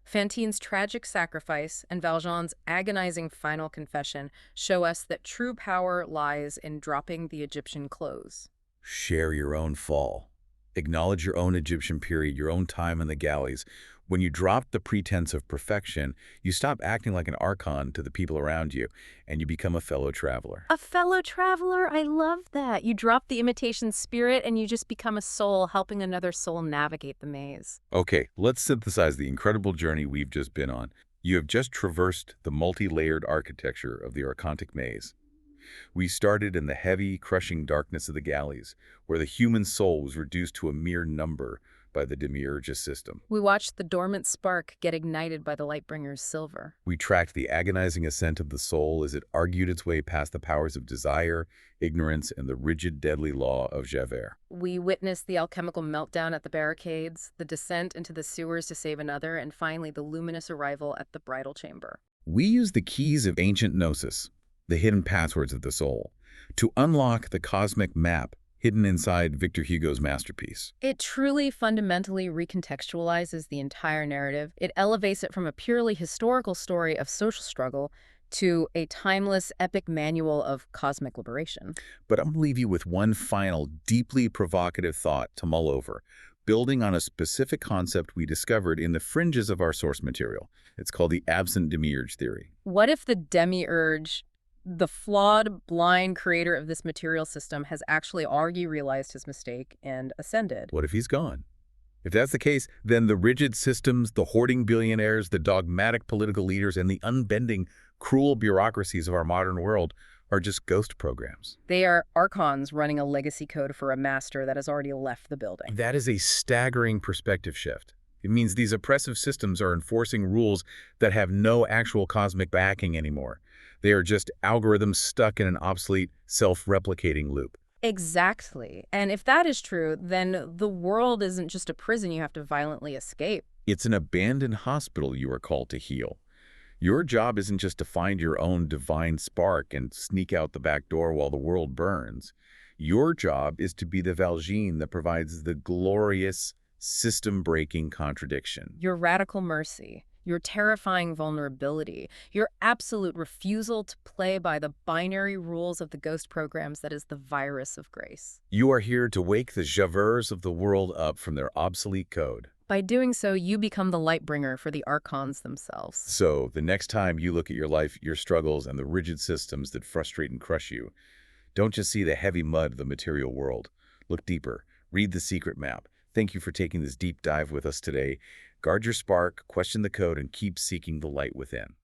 Fantine's tragic sacrifice and Valjean's agonizing final confession show us that true power lies in dropping the Egyptian clothes. Share your own fall. Acknowledge your own Egyptian period, your own time in the galleys. When you drop the pretense of perfection, you stop acting like an archon to the people around you, and you become a fellow traveler. A fellow traveler, I love that. You drop the imitation spirit and you just become a soul helping another soul navigate the maze. Okay, let's synthesize the incredible journey we've just been on. You have just traversed the multi-layered architecture of the Archontic maze. We started in the heavy, crushing darkness of the galleys, where the human soul was reduced to a mere number by the Demiurge system. We watched the dormant spark get ignited by the Lightbringer's silver. We tracked the agonizing ascent of the soul as it argued its way past the powers of desire, ignorance, and the rigid, deadly law of Javert. We witnessed the alchemical meltdown at the barricades, the descent into the sewers to save another, and finally the luminous arrival at the bridal chamber. We used the keys of ancient Gnosis, the hidden passwords of the soul, to unlock the cosmic map hidden inside Victor Hugo's masterpiece. It truly fundamentally recontextualizes the entire narrative. It elevates it from a purely historical story of social struggle to a timeless, epic manual of cosmic liberation. But I'm going to leave you with one final, deeply provocative thought to mull over, building on a specific concept we discovered in the fringes of our source material. It's called the absent Demiurge theory. What if the Demiurge, the flawed, blind creator of this material system, has actually already realized his mistake and ascended? What if he's gone? If that's the case, then the rigid systems, the hoarding billionaires, the dogmatic political leaders, and the unbending, cruel bureaucracies of our modern world are just ghost programs. They are Archons running a legacy code for a master that has already left the building. That is a staggering perspective shift. It means these oppressive systems are enforcing rules that have no actual cosmic backing anymore. They are just algorithms stuck in an obsolete, self-replicating loop. Exactly. And if that is true, then the world isn't just a prison you have to violently escape. It's an abandoned hospital you are called to heal. Your job isn't just to find your own divine spark and sneak out the back door while the world burns. Your job is to be the Valjean that provides the glorious, system-breaking contradiction. Your radical mercy, your terrifying vulnerability, your absolute refusal to play by the binary rules of the ghost programs that is the virus of grace. You are here to wake the Javerts of the world up from their obsolete code. By doing so, you become the Lightbringer for the Archons themselves. So, the next time you look at your life, your struggles, and the rigid systems that frustrate and crush you, don't just see the heavy mud of the material world. Look deeper. Read the secret map. Thank you for taking this deep dive with us today. Guard your spark, question the code, and keep seeking the light within.